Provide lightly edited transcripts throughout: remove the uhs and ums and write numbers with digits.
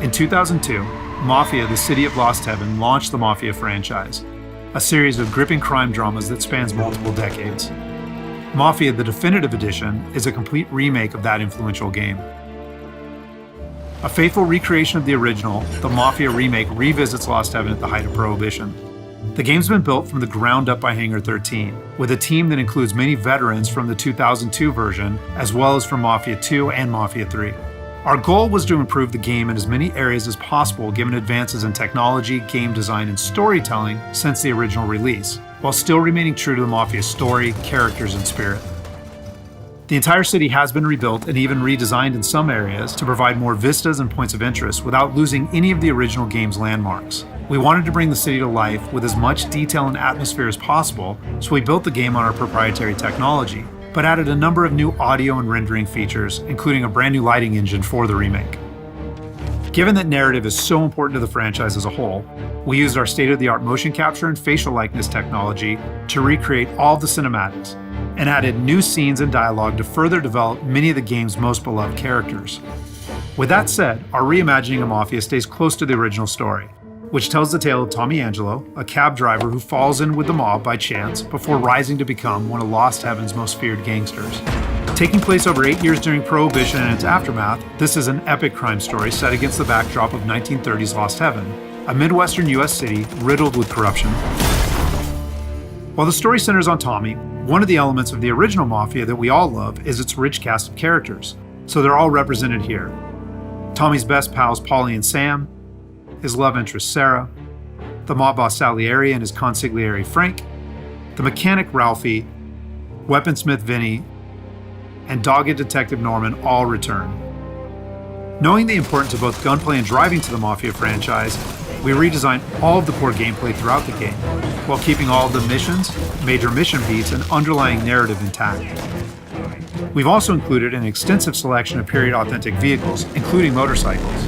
In 2002, Mafia, the City of Lost Heaven, launched the Mafia franchise, a series of gripping crime dramas that spans multiple decades. Mafia, the Definitive Edition, is a complete remake of that influential game. A faithful recreation of the original, the Mafia remake revisits Lost Heaven at the height of Prohibition. The game's been built from the ground up by Hangar 13, with a team that includes many veterans from the 2002 version, as well as from Mafia 2 and Mafia 3. Our goal was to improve the game in as many areas as possible given advances in technology, game design, and storytelling since the original release, while still remaining true to the Mafia story, characters, and spirit. The entire city has been rebuilt and even redesigned in some areas to provide more vistas and points of interest without losing any of the original game's landmarks. We wanted to bring the city to life with as much detail and atmosphere as possible, so we built the game on our proprietary technology, but added a number of new audio and rendering features, including a brand new lighting engine for the remake. Given that narrative is so important to the franchise as a whole, we used our state-of-the-art motion capture and facial likeness technology to recreate all of the cinematics, and added new scenes and dialogue to further develop many of the game's most beloved characters. With that said, our reimagining of Mafia stays close to the original story, which tells the tale of Tommy Angelo, a cab driver who falls in with the mob by chance before rising to become one of Lost Heaven's most feared gangsters. Taking place over 8 years during Prohibition and its aftermath, this is an epic crime story set against the backdrop of 1930s Lost Heaven, a Midwestern US city riddled with corruption. While the story centers on Tommy, one of the elements of the original Mafia that we all love is its rich cast of characters, so they're all represented here. Tommy's best pals Paulie and Sam, his love interest Sarah, the mob boss Salieri and his consigliere Frank, the mechanic Ralphie, weaponsmith Vinny, and dogged detective Norman all return. Knowing the importance of both gunplay and driving to the Mafia franchise, we redesigned all of the core gameplay throughout the game, while keeping all of the missions, major mission beats, and underlying narrative intact. We've also included an extensive selection of period-authentic vehicles, including motorcycles.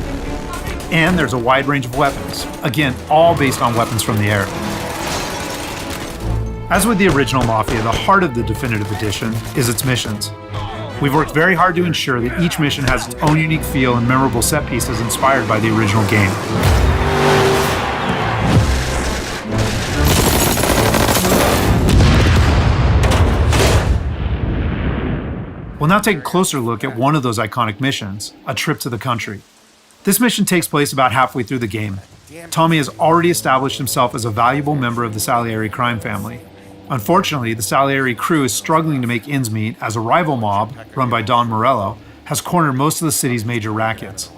And there's a wide range of weapons, again, all based on weapons from the era. As with the original Mafia, the heart of the Definitive Edition is its missions. We've worked very hard to ensure that each mission has its own unique feel and memorable set pieces inspired by the original game. We'll now take a closer look at one of those iconic missions, A Trip to the Country. This mission takes place about halfway through the game. Tommy has already established himself as a valuable member of the Salieri crime family. Unfortunately, the Salieri crew is struggling to make ends meet as a rival mob, run by Don Morello, has cornered most of the city's major rackets.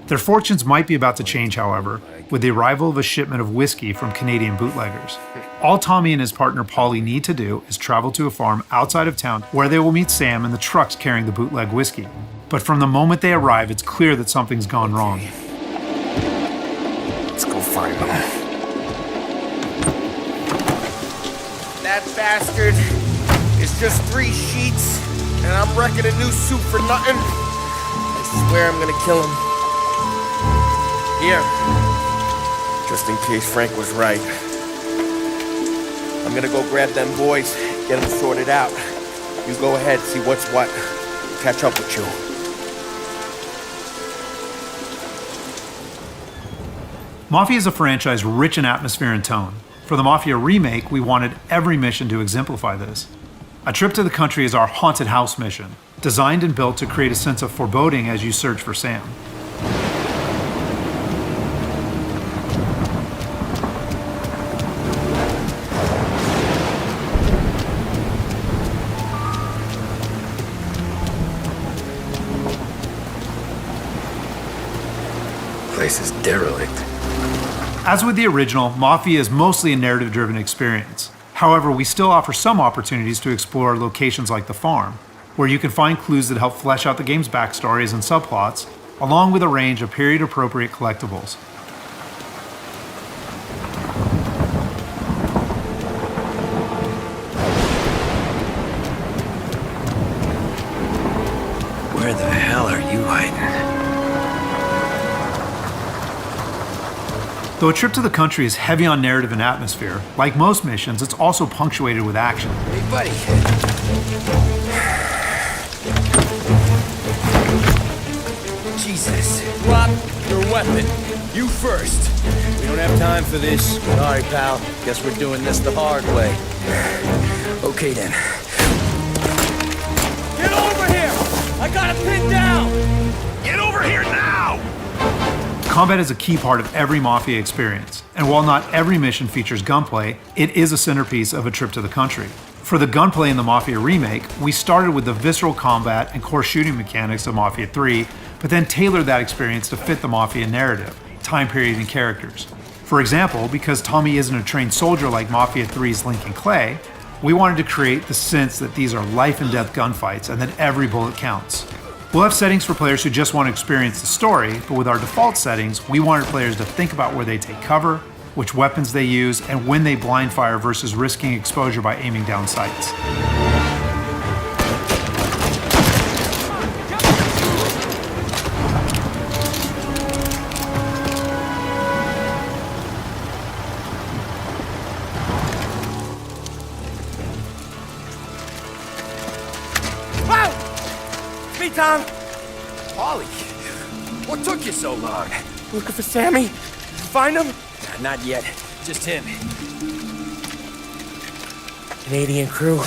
Their fortunes might be about to change, however, with the arrival of a shipment of whiskey from Canadian bootleggers. All Tommy and his partner Paulie need to do is travel to a farm outside of town where they will meet Sam and the trucks carrying the bootleg whiskey. But from the moment they arrive, it's clear that something's gone wrong. Let's go find them. That bastard is just 3 sheets, and I'm wrecking a new suit for nothing. I swear I'm gonna kill him. Here, just in case Frank was right. I'm gonna go grab them boys, get them sorted out. You go ahead, see what's what. Catch up with you. Mafia is a franchise rich in atmosphere and tone. For the Mafia remake, we wanted every mission to exemplify this. A Trip to the Country is our haunted house mission, designed and built to create a sense of foreboding as you search for Sam. Place is derelict. As with the original, Mafia is mostly a narrative-driven experience. However, we still offer some opportunities to explore locations like the farm, where you can find clues that help flesh out the game's backstories and subplots, along with a range of period-appropriate collectibles. Where the hell are you hiding? Though A Trip to the Country is heavy on narrative and atmosphere, like most missions, it's also punctuated with action. Hey, buddy. Jesus. Drop your weapon. You first. We don't have time for this. Sorry, pal. Guess we're doing this the hard way. Okay then. Get over here! I got it pinned down! Get over here now! Combat is a key part of every Mafia experience, and while not every mission features gunplay, it is a centerpiece of a trip to the country. For the gunplay in the Mafia remake, we started with the visceral combat and core shooting mechanics of Mafia 3, but then tailored that experience to fit the Mafia narrative, time period, and characters. For example, because Tommy isn't a trained soldier like Mafia 3's Lincoln Clay, we wanted to create the sense that these are life and death gunfights and that every bullet counts. We'll have settings for players who just want to experience the story, but with our default settings, we wanted players to think about where they take cover, which weapons they use, and when they blind fire versus risking exposure by aiming down sights. Me, Tom. Polly, what took you so long? Looking for Sammy. Find him? Not yet. Just him. Canadian crew.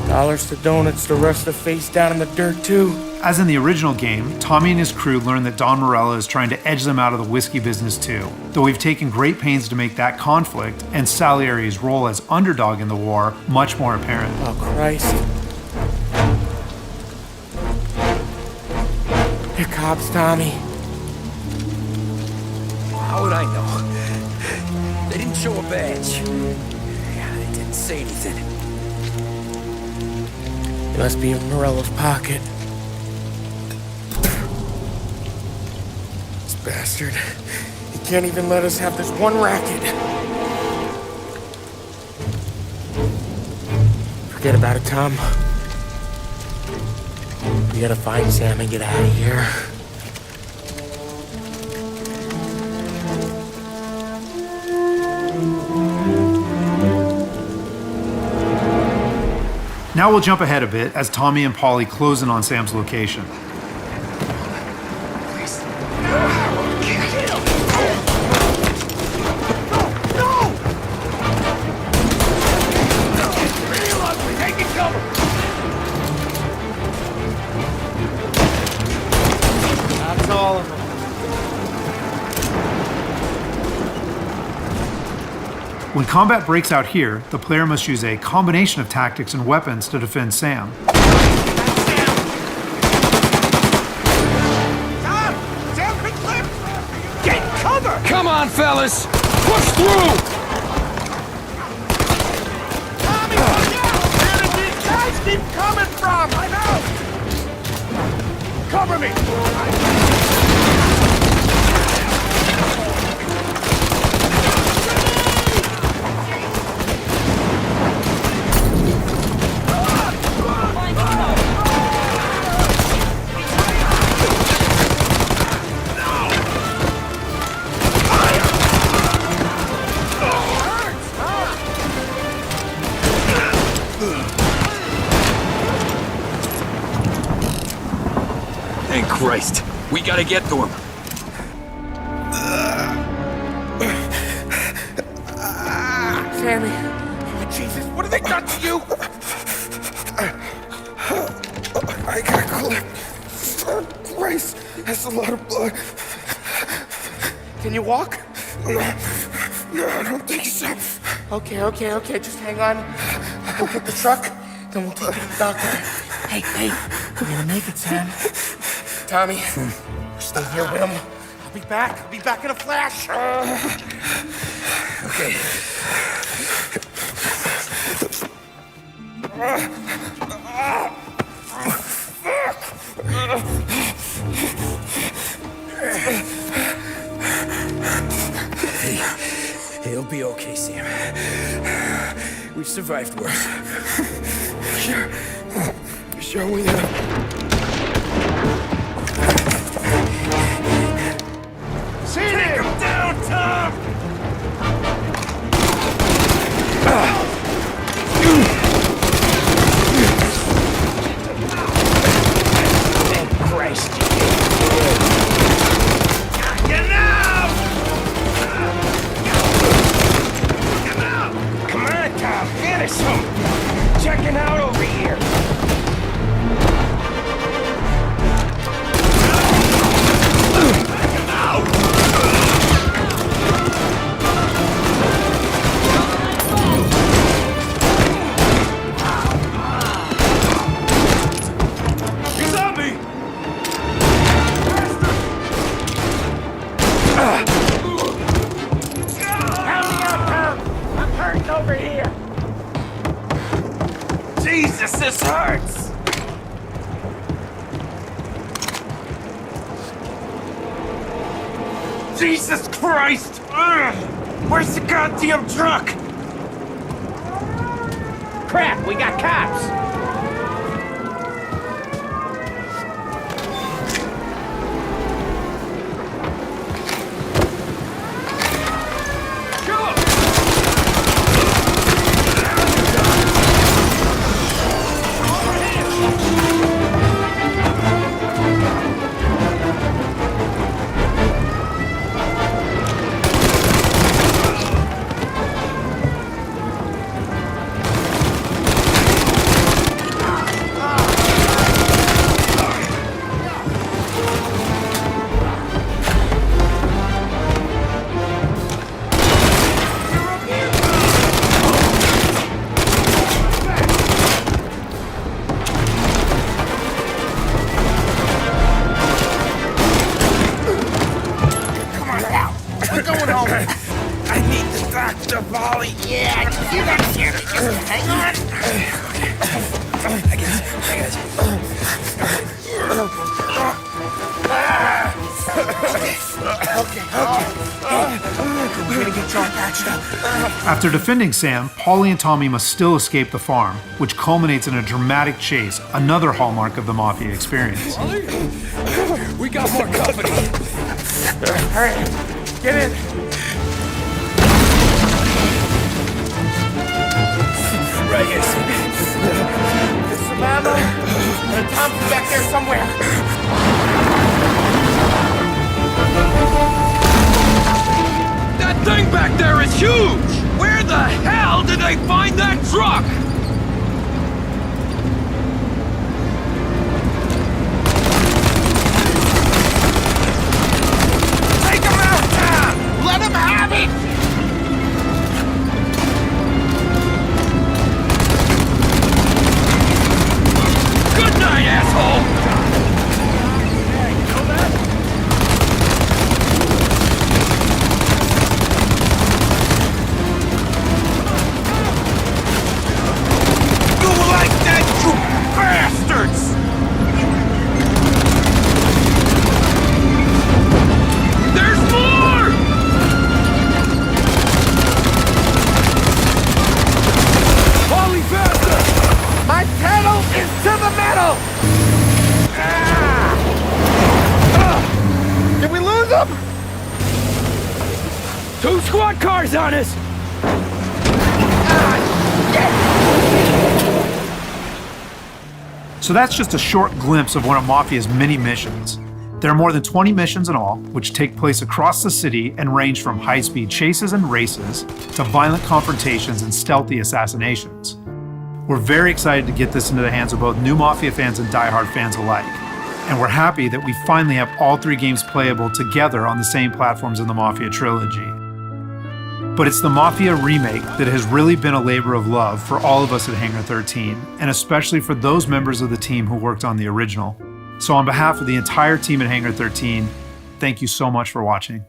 Dollars to donuts to rust the face down in the dirt, too. As in the original game, Tommy and his crew learn that Don Morello is trying to edge them out of the whiskey business too, though we've taken great pains to make that conflict and Salieri's role as underdog in the war much more apparent. Oh, Christ. They're cops, Tommy. How would I know? They didn't show a badge. Yeah, they didn't say anything. It must be in Morello's pocket. This bastard. He can't even let us have this one racket. Forget about it, Tom. We gotta find Sam and get out of here. Now we'll jump ahead a bit as Tommy and Polly close in on Sam's location. That's all of them. When combat breaks out here, the player must use a combination of tactics and weapons to defend Sam. Get cover! Come on, fellas! Push through! Tommy, look out! Where did these guys keep coming from? I'm out! Cover me! Thank Christ. We gotta get to him. Sammy. Oh, Jesus, what have they done to you? I got clipped. Oh, Christ, that's a lot of blood. Can you walk? No, I don't think so. Okay, just hang on. We'll get the truck, then we'll take you to the doctor. Hey, we're gonna make it, Sam. Tommy, stay here with him. I'll be back in a flash. Okay. Hey, it'll be okay, Sam. We've survived worse. Sure we have. Take him down, Tom! Christ. over here! Jesus, this hurts! Jesus Christ! Ugh. Where's the goddamn truck? Crap, we got cops! Yeah, you got here. Just hang on. I guess. Okay. We're gonna get John patched up. After defending Sam, Paulie and Tommy must still escape the farm, which culminates in a dramatic chase, another hallmark of the Mafia experience. We got more company. All right, get in. Right here. There's some ammo and a Thompson back there somewhere. That thing back there is huge! Where the hell did they find that truck? Take him out now! Let him have it! Good night, asshole! Two squad cars on us! So that's just a short glimpse of one of Mafia's many missions. There are more than 20 missions in all, which take place across the city and range from high-speed chases and races to violent confrontations and stealthy assassinations. We're very excited to get this into the hands of both new Mafia fans and die-hard fans alike. And we're happy that we finally have all three games playable together on the same platforms in the Mafia trilogy. But it's the Mafia Remake that has really been a labor of love for all of us at Hangar 13, and especially for those members of the team who worked on the original. So on behalf of the entire team at Hangar 13, thank you so much for watching.